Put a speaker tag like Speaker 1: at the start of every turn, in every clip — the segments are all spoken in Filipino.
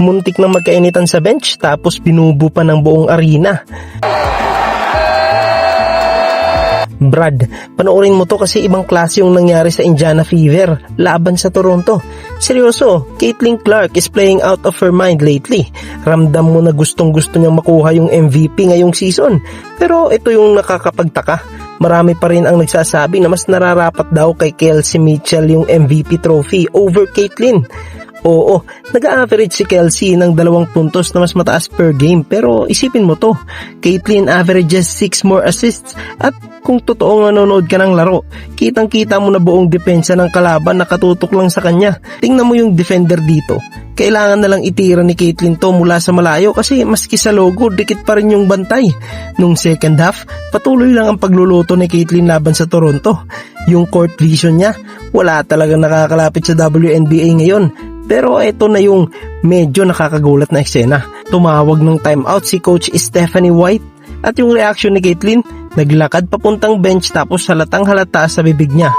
Speaker 1: Muntik na magkainitan sa bench tapos binubu pa ng buong arena. Brad, panoorin mo to kasi ibang klase yung nangyari sa Indiana Fever laban sa Toronto. Seryoso, Caitlin Clark is playing out of her mind lately. Ramdam mo na gustong-gusto niyang makuha yung MVP ngayong season. Pero ito yung nakakapagtaka. Marami pa rin ang nagsasabi na mas nararapat daw kay Kelsey Mitchell yung MVP trophy over Caitlin. Oo, nag-average si Kelsey ng 2 puntos na mas mataas per game, pero isipin mo to, Caitlin averages 6 more assists at kung totoong nanonood ka ng laro, kitang-kita mo na buong depensa ng kalaban nakatutok lang sa kanya. Tingnan mo yung defender dito. Kailangan na lang itira ni Caitlin to mula sa malayo kasi maski sa logo, dikit pa rin yung bantay. Nung second half, patuloy lang ang pagluluto ni Caitlin laban sa Toronto. Yung court vision niya, wala talagang nakakalapit sa WNBA ngayon. Pero ito na yung medyo nakakagulat na eksena. Tumawag ng timeout si Coach Stephanie White at yung reaction ni Caitlin, naglakad papuntang bench tapos halatang halata sa bibig niya.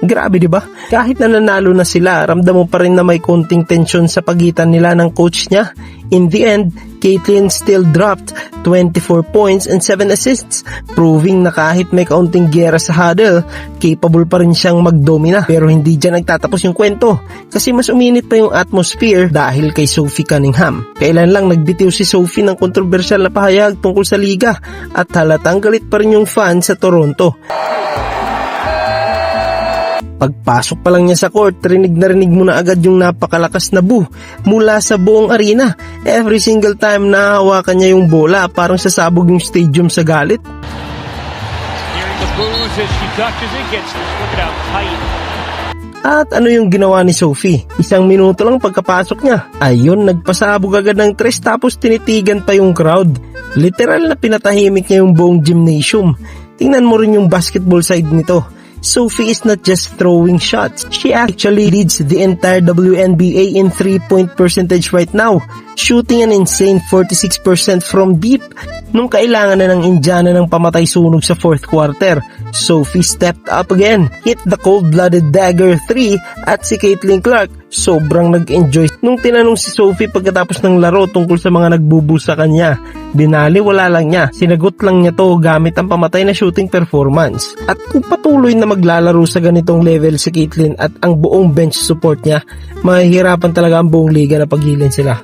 Speaker 1: Grabe, di ba? Kahit na nanalo na sila, ramdam mo pa rin na may konting tensyon sa pagitan nila ng coach niya. In the end, Caitlin still dropped 24 points and 7 assists, proving na kahit may kaunting giyera sa huddle, capable pa rin siyang magdomina. Pero hindi dyan nagtatapos yung kwento, kasi mas uminit pa yung atmosphere dahil kay Sophie Cunningham. Kailan lang nagbitiw si Sophie ng kontrobersyal na pahayag tungkol sa liga at halatang galit pa rin yung fans sa Toronto. Pagpasok pa lang niya sa court, rinig na rinig mo na agad yung napakalakas na boo mula sa buong arena. Every single time na hawakan niya yung bola, parang sasabog yung stadium sa galit. At ano yung ginawa ni Sophie? 1 minuto lang pagkapasok niya, ayun, nagpasabog agad ng 3 tapos tinitigan pa yung crowd. Literal na pinatahimik niya yung buong gymnasium. Tingnan mo rin yung basketball side nito. Sophie is not just throwing shots. She actually leads the entire WNBA in 3-point percentage right now, shooting an insane 46% from deep. Nung kailangan na ng Indiana ng pamatay sunog sa 4th quarter, Sophie stepped up again, hit the cold-blooded dagger 3 at si Caitlin Clark sobrang nag-enjoy. Nung tinanong si Sophie pagkatapos ng laro tungkol sa mga nagbubu sa kanya, binaliwala lang niya. Sinagot lang niya to gamit ang pamatay na shooting performance. At kung patuloy na maglalaro sa ganitong level si Caitlin at ang buong bench support niya, mahihirapan talaga ang buong liga na paghilin sila.